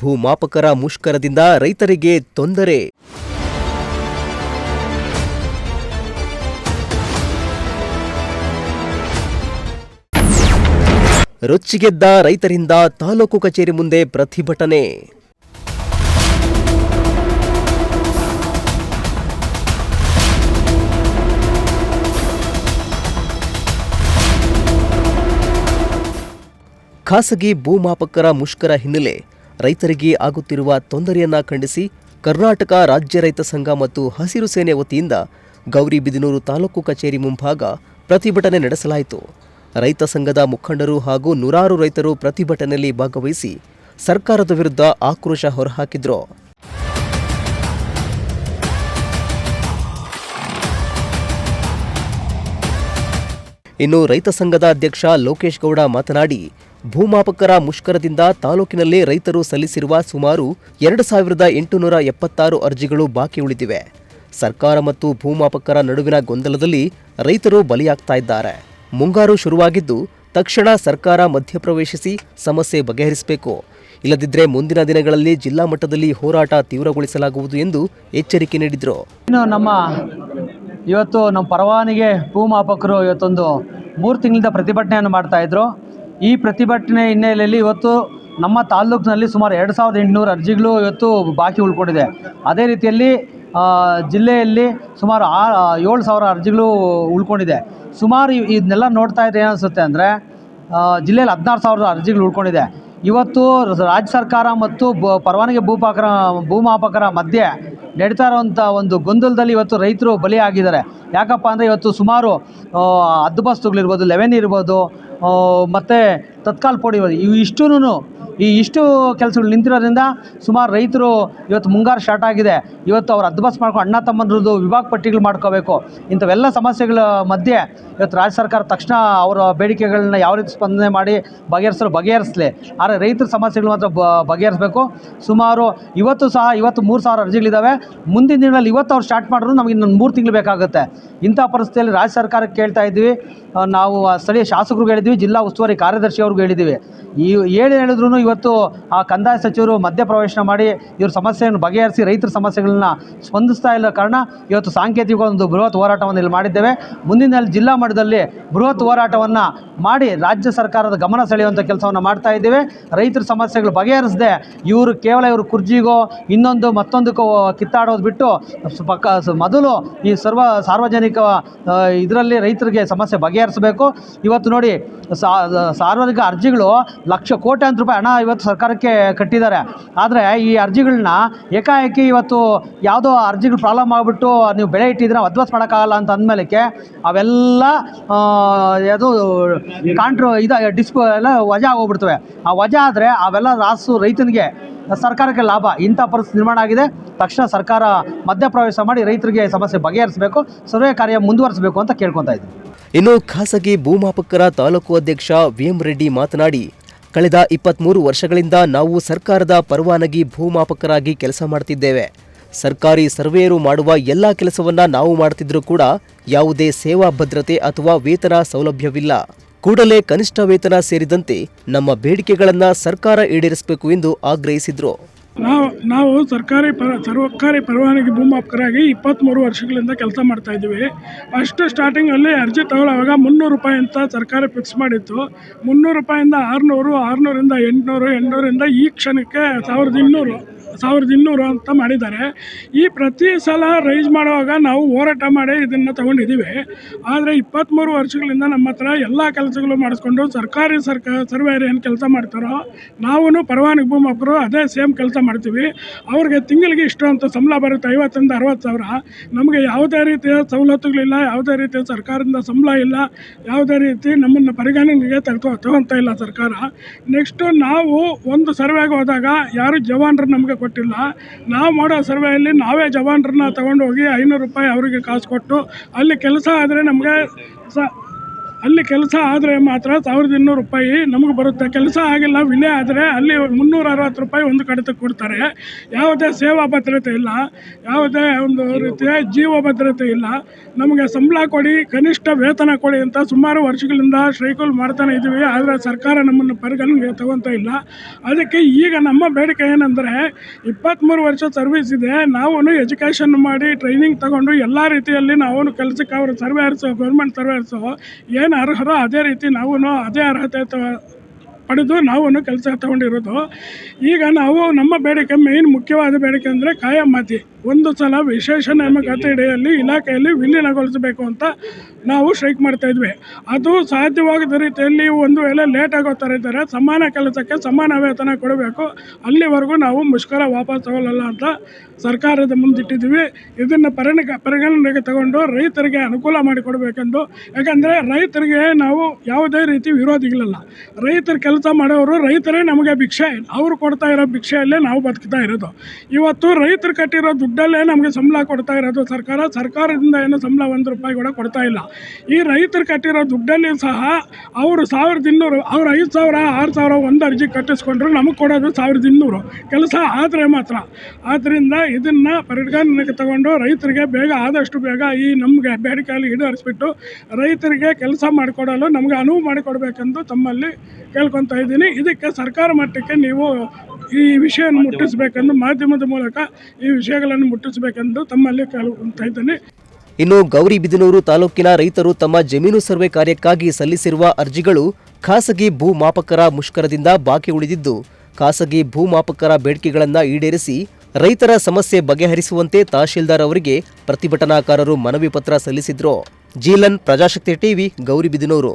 ಭೂಮಾಪಕರ ಮುಷ್ಕರದಿಂದ ರೈತರಿಗೆ ತೊಂದರೆ. ರೊಚ್ಚಿಗೆದ್ದ ರೈತರಿಂದ ತಾಲೂಕು ಕಚೇರಿ ಮುಂದೆ ಪ್ರತಿಭಟನೆ. ಖಾಸಗಿ ಭೂಮಾಪಕರ ಮುಷ್ಕರ ಹಿನ್ನೆಲೆ ರೈತರಿಗೆ ಆಗುತ್ತಿರುವ ತೊಂದರೆಯನ್ನ ಖಂಡಿಸಿ ಕರ್ನಾಟಕ ರಾಜ್ಯ ರೈತ ಸಂಘ ಮತ್ತು ಹಸಿರು ಸೇನೆ ವತಿಯಿಂದ ಗೌರಿಬಿದನೂರು ತಾಲೂಕು ಕಚೇರಿ ಮುಂಭಾಗ ಪ್ರತಿಭಟನೆ ನಡೆಸಲಾಯಿತು. ರೈತ ಸಂಘದ ಮುಖಂಡರು ಹಾಗೂ ನೂರಾರು ರೈತರು ಪ್ರತಿಭಟನೆಯಲ್ಲಿ ಭಾಗವಹಿಸಿ ಸರ್ಕಾರದ ವಿರುದ್ಧ ಆಕ್ರೋಶ ಹೊರಹಾಕಿದ್ರು. ಇನ್ನು ರೈತ ಸಂಘದ ಅಧ್ಯಕ್ಷ ಲೋಕೇಶ್ ಗೌಡ ಮಾತನಾಡಿ, ಭೂಮಾಪಕರ ಮುಷ್ಕರದಿಂದ ತಾಲೂಕಿನಲ್ಲಿ ರೈತರು ಸಲ್ಲಿಸಿರುವ ಸುಮಾರು 2876 ಅರ್ಜಿಗಳು ಬಾಕಿ ಉಳಿದಿವೆ. ಸರ್ಕಾರ ಮತ್ತು ಭೂಮಾಪಕರ ನಡುವಿನ ಗೊಂದಲದಲ್ಲಿ ರೈತರು ಬಲಿಯಾಗ್ತಾ ಇದ್ದಾರೆ. ಮುಂಗಾರು ಶುರುವಾಗಿದ್ದು ತಕ್ಷಣ ಸರ್ಕಾರ ಮಧ್ಯಪ್ರವೇಶಿಸಿ ಸಮಸ್ಯೆ ಬಗೆಹರಿಸಬೇಕು. ಇಲ್ಲದಿದ್ದರೆ ಮುಂದಿನ ದಿನಗಳಲ್ಲಿ ಜಿಲ್ಲಾ ಮಟ್ಟದಲ್ಲಿ ಹೋರಾಟ ತೀವ್ರಗೊಳಿಸಲಾಗುವುದು ಎಂದು ಎಚ್ಚರಿಕೆ ನೀಡಿದರು. ಇವತ್ತು ನಮ್ಮ ಪರವಾನಿಗೆ ಭೂಮಾಪಕರು ಇವತ್ತೊಂದು 3 ತಿಂಗಳಿಂದ ಪ್ರತಿಭಟನೆಯನ್ನು ಮಾಡ್ತಾ ಇದ್ರು. ಈ ಪ್ರತಿಭಟನೆ ಹಿನ್ನೆಲೆಯಲ್ಲಿ ಇವತ್ತು ನಮ್ಮ ತಾಲ್ಲೂಕಿನಲ್ಲಿ ಸುಮಾರು 2800 ಅರ್ಜಿಗಳು ಇವತ್ತು ಬಾಕಿ ಉಳ್ಕೊಂಡಿದೆ. ಅದೇ ರೀತಿಯಲ್ಲಿ ಜಿಲ್ಲೆಯಲ್ಲಿ ಸುಮಾರು 7000 ಅರ್ಜಿಗಳು ಉಳ್ಕೊಂಡಿದೆ. ಸುಮಾರು ಇದನ್ನೆಲ್ಲ ನೋಡ್ತಾ ಇದ್ರೆ ಏನಿಸುತ್ತೆ ಅಂದರೆ ಜಿಲ್ಲೆಯಲ್ಲಿ 16,000 ಅರ್ಜಿಗಳು ಉಳ್ಕೊಂಡಿದೆ. ಇವತ್ತು ರಾಜ್ಯ ಸರ್ಕಾರ ಮತ್ತು ಪರವಾನಗಿ ಭೂಮಾಪಕರ ಮಧ್ಯೆ ನಡೀತಾ ಇರೋವಂಥ ಒಂದು ಗೊಂದಲದಲ್ಲಿ ಇವತ್ತು ರೈತರು ಬಲಿಯಾಗಿದ್ದಾರೆ. ಯಾಕಪ್ಪ ಅಂದರೆ ಇವತ್ತು ಸುಮಾರು ಹದ್ದುಬಸ್ತುಗಳಿರ್ಬೋದು, ಲೆವೆನ್ ಇರ್ಬೋದು, ಮತ್ತು ತತ್ಕಾಲ್ ಪೋಡಿ ಇರ್ಬೋದು, ಇಷ್ಟು ಕೆಲಸಗಳು ನಿಂತಿರೋದ್ರಿಂದ ಸುಮಾರು ರೈತರು ಇವತ್ತು ಮುಂಗಾರು ಸ್ಟಾರ್ಟ್ ಆಗಿದೆ. ಇವತ್ತು ಅವ್ರು ಹದ್ದುಬಸ್ತು ಮಾಡ್ಕೊಂಡು ಅಣ್ಣ ತಮ್ಮಂದ್ರದ್ದು ವಿಭಾಗ ಪಟ್ಟಿಗಳು ಮಾಡ್ಕೋಬೇಕು. ಇಂಥವೆಲ್ಲ ಸಮಸ್ಯೆಗಳ ಮಧ್ಯೆ ಇವತ್ತು ರಾಜ್ಯ ಸರ್ಕಾರ ತಕ್ಷಣ ಅವರ ಬೇಡಿಕೆಗಳನ್ನ ಯಾವ ರೀತಿ ಸ್ಪಂದನೆ ಮಾಡಿ ಬಗೆಹರಿಸಲಿ. ಆದರೆ ರೈತರ ಸಮಸ್ಯೆಗಳು ಮಾತ್ರ ಬಗೆಹರಿಸಬೇಕು. ಸುಮಾರು ಇವತ್ತು 3000 ಅರ್ಜಿಗಳಿದ್ದಾವೆ. ಮುಂದಿನ ದಿನಗಳಲ್ಲಿ ಇವತ್ತು ಅವ್ರು ಸ್ಟಾರ್ಟ್ ಮಾಡಿದ್ರು ನಮಗೆ ಇನ್ನೊಂದು 3 ತಿಂಗಳು ಬೇಕಾಗುತ್ತೆ. ಇಂಥ ಪರಿಸ್ಥಿತಿಯಲ್ಲಿ ರಾಜ್ಯ ಸರ್ಕಾರಕ್ಕೆ ಕೇಳ್ತಾ ಇದ್ವಿ, ನಾವು ಸ್ಥಳೀಯ ಶಾಸಕರಿಗೆ ಹೇಳಿದ್ವಿ, ಜಿಲ್ಲಾ ಉಸ್ತುವಾರಿ ಕಾರ್ಯದರ್ಶಿ ಅವ್ರಿಗೆ ಹೇಳಿದ್ವಿ. ಹೇಳಿದ್ರು ಇವತ್ತು ಆ ಕಂದಾಯ ಸಚಿವರು ಮಧ್ಯಪ್ರವೇಶ ಮಾಡಿ ಇವ್ರ ಸಮಸ್ಯೆಯನ್ನು ಬಗೆಹರಿಸಿ ರೈತರ ಸಮಸ್ಯೆಗಳನ್ನ ಸ್ಪಂದಿಸ್ತಾ ಇಲ್ಲ ಕಾರಣ ಇವತ್ತು ಸಾಂಕೇತಿಕ ಒಂದು ಬೃಹತ್ ಹೋರಾಟವನ್ನು ಇಲ್ಲಿ ಮಾಡಿದ್ದೇವೆ. ಮುಂದಿನ ಜಿಲ್ಲಾ ಮಟ್ಟದಲ್ಲಿ ಬೃಹತ್ ಹೋರಾಟವನ್ನು ಮಾಡಿ ರಾಜ್ಯ ಸರ್ಕಾರದ ಗಮನ ಸೆಳೆಯುವಂಥ ಕೆಲಸವನ್ನು ಮಾಡ್ತಾ ಇದ್ದೇವೆ. ರೈತರ ಸಮಸ್ಯೆಗಳು ಬಗೆಹರಿಸದೆ ಇವರು ಕುರ್ಜಿಗೋ ಮತ್ತೊಂದಕ್ಕೋ ಕಿತ್ತಾಡೋದು ಬಿಟ್ಟು ಮೊದಲು ಈ ಸಾರ್ವಜನಿಕ ಇದರಲ್ಲಿ ರೈತರಿಗೆ ಸಮಸ್ಯೆ ಬಗೆಹರಿಸಬೇಕು. ಇವತ್ತು ನೋಡಿ, ಸಾರ್ವಜನಿಕ ಅರ್ಜಿಗಳು ಕೋಟ್ಯಾಂತರ ರೂಪಾಯಿ ಹಣ ಇವತ್ತು ಸರ್ಕಾರಕ್ಕೆ ಕಟ್ಟಿದ್ದಾರೆ. ಆದರೆ ಈ ಅರ್ಜಿಗಳನ್ನ ಏಕಾಏಕಿ ಇವತ್ತು ಯಾವುದೋ ಅರ್ಜಿಗಳು ಪ್ರಾಬ್ಲಮ್ ಆಗಿಬಿಟ್ಟು ನೀವು ಬೆಳೆ ಇಟ್ಟಿದ್ರೆ ಅಡ್ವಾನ್ಸ್ ಮಾಡೋಕ್ಕಾಗಲ್ಲ ಅಂತ ಅಂದಮೇಲೆ ಅವೆಲ್ಲ ಅದು ಎಲ್ಲ ವಜಾ ಆಗೋಗ್ಬಿಡ್ತವೆ. ಆ ವಜಾ ಆದರೆ ಅವೆಲ್ಲ ರಾಸು ರೈತನಿಗೆ ಸರ್ಕಾರಕ್ಕೆ ಲಾಭ. ಇಂಥ ಪರಿಸ್ಥಿತಿ ನಿರ್ಮಾಣ ಆಗಿದೆ. ತಕ್ಷಣ ಸರ್ಕಾರ ಮಧ್ಯಪ್ರವೇಶ ಮಾಡಿ ರೈತರಿಗೆ ಸಮಸ್ಯೆ ಬಗೆಹರಿಸಬೇಕು, ಸರ್ವೆ ಕಾರ್ಯ ಮುಂದುವರಿಸಬೇಕು ಅಂತ ಕೇಳ್ಕೊತಾ ಇದ್ದೀವಿ. ಇನ್ನು ಖಾಸಗಿ ಭೂಮಾಪಕರ ತಾಲೂಕು ಅಧ್ಯಕ್ಷ ವಿಎಂ ರೆಡ್ಡಿ ಮಾತನಾಡಿ, ಕಳೆದ 23 ವರ್ಷಗಳಿಂದ ನಾವು ಸರ್ಕಾರದ ಪರವಾನಗಿ ಭೂಮಾಪಕರಾಗಿ ಕೆಲಸ ಮಾಡ್ತಿದ್ದೇವೆ. ಸರ್ಕಾರಿ ಸರ್ವೇಯರು ಮಾಡುವ ಎಲ್ಲ ಕೆಲಸವನ್ನ ನಾವು ಮಾಡ್ತಿದ್ರೂ ಕೂಡ ಯಾವುದೇ ಸೇವಾ ಭದ್ರತೆ ಅಥವಾ ವೇತನ ಸೌಲಭ್ಯವಿಲ್ಲ. ಕೂಡಲೇ ಕನಿಷ್ಠ ವೇತನ ಸೇರಿದಂತೆ ನಮ್ಮ ಬೇಡಿಕೆಗಳನ್ನು ಸರ್ಕಾರ ಈಡೇರಿಸಬೇಕು ಎಂದು ಆಗ್ರಹಿಸಿದರು. ನಾವು ಸರ್ಕಾರಿ ಪರವಾನಗಿ ಭೂಮಾಪಕರಾಗಿ 23 ವರ್ಷಗಳಿಂದ ಕೆಲಸ ಮಾಡ್ತಾ ಇದ್ದೀವಿ. ಫಸ್ಟ್ ಸ್ಟಾರ್ಟಿಂಗಲ್ಲಿ ಅರ್ಜಿ ತಗೊಳ್ಳುವಾಗ 300 ರೂಪಾಯಿ ಅಂತ ಸರ್ಕಾರ ಫಿಕ್ಸ್ ಮಾಡಿತ್ತು. 300 ರೂಪಾಯಿಂದ 600, 600ರಿಂದ 800, 800ರಿಂದ ಈ ಕ್ಷಣಕ್ಕೆ 1200 ಅಂತ ಮಾಡಿದ್ದಾರೆ. ಈ ಪ್ರತಿ ಸಲ ರೈಸ್ ಮಾಡುವಾಗ ನಾವು ಹೋರಾಟ ಮಾಡಿ ಇದನ್ನು ತಗೊಂಡಿದ್ದೀವಿ. ಆದರೆ 23 ವರ್ಷಗಳಿಂದ ನಮ್ಮ ಹತ್ರ ಎಲ್ಲ ಕೆಲಸಗಳು ಮಾಡಿಸ್ಕೊಂಡು ಸರ್ಕಾರಿ ಸರ್ವೇಯರ್ ಏನು ಕೆಲಸ ಮಾಡ್ತಾರೋ ನಾವು ಪರವಾನಗಿ ಭೂಮಾಪಕರು ಅದೇ ಸೇಮ್ ಕೆಲಸ ಮಾಡ್ತೀವಿ. ಅವ್ರಿಗೆ ತಿಂಗಳಿಗೆ ಇಷ್ಟು ಅಂತ ಸಂಬಳ ಬರುತ್ತೆ, 50ರಿಂದ 60 ಸಾವಿರ. ನಮಗೆ ಯಾವುದೇ ರೀತಿಯ ಸವಲತ್ತುಗಳಿಲ್ಲ, ಯಾವುದೇ ರೀತಿಯ ಸರ್ಕಾರದಿಂದ ಸಂಬಳ ಇಲ್ಲ, ಯಾವುದೇ ರೀತಿ ನಮ್ಮನ್ನು ಪರಿಗಣನೆಗೆ ತಗೊಳ್ತಾ ಇಲ್ಲ ಸರ್ಕಾರ. ನೆಕ್ಸ್ಟು ನಾವು ಒಂದು ಸರ್ವೆಗೆ ಹೋದಾಗ ಯಾರು ಜವಾನರು ನಮಗೆ ಕೊಟ್ಟಿಲ್ಲ. ನಾವು ಮಾಡೋ ಸರ್ವೆಯಲ್ಲಿ ನಾವೇ ಜವಾನರನ್ನ ತಗೊಂಡು ಹೋಗಿ 500 ರೂಪಾಯಿ ಅವರಿಗೆ ಕಾಸು ಕೊಟ್ಟು ಅಲ್ಲಿ ಕೆಲಸ ಆದರೆ ನಮಗೆ ಅಲ್ಲಿ ಕೆಲಸ ಆದರೆ ಮಾತ್ರ 1200 ರೂಪಾಯಿ ನಮಗೆ ಬರುತ್ತೆ. ಕೆಲಸ ಆಗಿಲ್ಲ ವಿಲೆ ಆದರೆ ಅಲ್ಲಿ 360 ರೂಪಾಯಿ ಒಂದು ಕಡಿತಕ್ಕೆ ಕೊಡ್ತಾರೆ. ಯಾವುದೇ ಸೇವಾ ಭದ್ರತೆ ಇಲ್ಲ, ಯಾವುದೇ ಒಂದು ರೀತಿಯ ಜೀವ ಭದ್ರತೆ ಇಲ್ಲ. ನಮಗೆ ಸಂಬಳ ಕೊಡಿ, ಕನಿಷ್ಠ ವೇತನ ಕೊಡಿ ಅಂತ ಸುಮಾರು ವರ್ಷಗಳಿಂದ ಸ್ಟ್ರೈಕಲ್ ಮಾಡ್ತಾನೆ ಇದ್ದೀವಿ. ಆದರೆ ಸರ್ಕಾರ ನಮ್ಮನ್ನು ಪರಿಗಣನೆಗೆ ತಗೊತಾ ಇಲ್ಲ. ಅದಕ್ಕೆ ಈಗ ನಮ್ಮ ಬೇಡಿಕೆ ಏನಂದರೆ 23 ವರ್ಷ ಸರ್ವಿಸ್ ಇದೆ, ನಾವು ಎಜುಕೇಷನ್ ಮಾಡಿ ಟ್ರೈನಿಂಗ್ ತಗೊಂಡು ಎಲ್ಲ ರೀತಿಯಲ್ಲಿ ನಾವು ಕೆಲಸಕ್ಕೆ ಅವರು ಸರ್ವೇರ್ಸು ಗೌರ್ಮೆಂಟ್ ಸರ್ವೇರ್ಸು ಏನು ಅರ್ಹರೋ ಅದೇ ರೀತಿ ನಾವು ಅದೇ ಅರ್ಹತೆ ಪಡೆದು ನಾವು ಕೆಲಸ ತಗೊಂಡಿರೋದು. ಈಗ ನಾವು ನಮ್ಮ ಬೇಡಿಕೆ ಮೇಯ್ನ್ ಮುಖ್ಯವಾದ ಬೇಡಿಕೆ ಅಂದರೆ ಕಾಯಮಾತಿ ಒಂದು ಸಲ ವಿಶೇಷ ನೇಮಕಾತಿ ಅಡಿಯಲ್ಲಿ ಇಲಾಖೆಯಲ್ಲಿ ವಿಲೀನಗೊಳಿಸಬೇಕು ಅಂತ ನಾವು ಸ್ಟ್ರೈಕ್ ಮಾಡ್ತಾಯಿದ್ವಿ. ಅದು ಸಾಧ್ಯವಾಗದ ರೀತಿಯಲ್ಲಿ ಒಂದು ವೇಳೆ ಲೇಟಾಗಿ ಹೋಗ್ತಾ ಇದ್ದಾರೆ, ಸಮಾನ ಕೆಲಸಕ್ಕೆ ಸಮಾನ ವೇತನ ಕೊಡಬೇಕು, ಅಲ್ಲಿವರೆಗೂ ನಾವು ಮುಷ್ಕರ ವಾಪಸ್ ತಗೊಳ್ಳಲ್ಲ ಅಂತ ಸರ್ಕಾರದ ಮುಂದಿಟ್ಟಿದ್ದೀವಿ. ಇದನ್ನು ಪರಿಗಣನೆಗೆ ತಗೊಂಡು ರೈತರಿಗೆ ಅನುಕೂಲ ಮಾಡಿಕೊಡ್ಬೇಕೆಂದು. ಯಾಕಂದರೆ ರೈತರಿಗೆ ನಾವು ಯಾವುದೇ ರೀತಿ ವಿರೋಧಿಗಳಲ್ಲ. ರೈತರು ಕೆಲಸ ಮಾಡೋರು, ರೈತರೇ ನಮಗೆ ಭಿಕ್ಷೆ, ಅವರು ಕೊಡ್ತಾ ಇರೋ ಭಿಕ್ಷೆಯಲ್ಲೇ ನಾವು ಬದುಕ್ತಾ ಇರೋದು. ಇವತ್ತು ರೈತರು ಕಟ್ಟಿರೋ ದುಡ್ಡಲ್ಲೇ ನಮಗೆ ಸಂಬಳ ಕೊಡ್ತಾ ಇರೋದು ಸರ್ಕಾರದಿಂದ ಏನು ಸಂಬಳ 1 ರೂಪಾಯಿ ಕೂಡ ಕೊಡ್ತಾ ಇಲ್ಲ. ಈ ರೈತರು ಕಟ್ಟಿರೋ ದುಡ್ಡಲ್ಲಿ ಸಹ ಅವರು 1200, ಅವ್ರು 5000 6000 ಒಂದು ಅರ್ಜಿ ಕಟ್ಟಿಸ್ಕೊಂಡ್ರು, ನಮಗೆ ಕೊಡೋದು 1200 ಕೆಲಸ ಆದರೆ ಮಾತ್ರ. ಆದ್ದರಿಂದ ಇದನ್ನು ಪರಿಗಣನೆಗೆ ತಗೊಂಡು ರೈತರಿಗೆ ಬೇಗ ಆದಷ್ಟು ಬೇಗ ಈ ನಮಗೆ ಬೇಡಿಕೆಯಲ್ಲಿ ಈಡೇರಿಸ್ಬಿಟ್ಟು ರೈತರಿಗೆ ಕೆಲಸ ಮಾಡಿಕೊಡಲು ನಮಗೆ ಅನುವು ಮಾಡಿಕೊಡ್ಬೇಕೆಂದು ತಮ್ಮಲ್ಲಿ ಕೇಳ್ಕೊತಾ ಇದ್ದೀನಿ. ಇದಕ್ಕೆ ಸರ್ಕಾರ ಮಟ್ಟಕ್ಕೆ ನೀವು ಈ ವಿಷಯವನ್ನು ಮುಟ್ಟಿಸಬೇಕೆಂದು, ಮಾಧ್ಯಮದ ಮೂಲಕ ಈ ವಿಷಯಗಳನ್ನು ಮುಟ್ಟಿಸಬೇಕೆಂದು ತಮ್ಮಲ್ಲಿ ಕೇಳ್ಕೊತಾ ಇದ್ದೀನಿ. ಇನ್ನು ಗೌರಿಬಿದನೂರು ತಾಲೂಕಿನ ರೈತರು ತಮ್ಮ ಜಮೀನು ಸರ್ವೆ ಕಾರ್ಯಕ್ಕಾಗಿ ಸಲ್ಲಿಸಿರುವ ಅರ್ಜಿಗಳು ಖಾಸಗಿ ಭೂಮಾಪಕರ ಮುಷ್ಕರದಿಂದ ಬಾಕಿ ಉಳಿದಿದ್ದು, ಖಾಸಗಿ ಭೂಮಾಪಕರ ಬೇಡಿಕೆಗಳನ್ನು ಈಡೇರಿಸಿ ರೈತರ ಸಮಸ್ಯೆ ಬಗೆಹರಿಸುವಂತೆ ತಹಶೀಲ್ದಾರ್ ಅವರಿಗೆ ಪ್ರತಿಭಟನಾಕಾರರು ಮನವಿ ಪತ್ರ ಸಲ್ಲಿಸಿದ್ರು. ಜೀಲನ್, ಪ್ರಜಾಶಕ್ತಿ ಟಿವಿ, ಗೌರಿಬಿದನೂರು.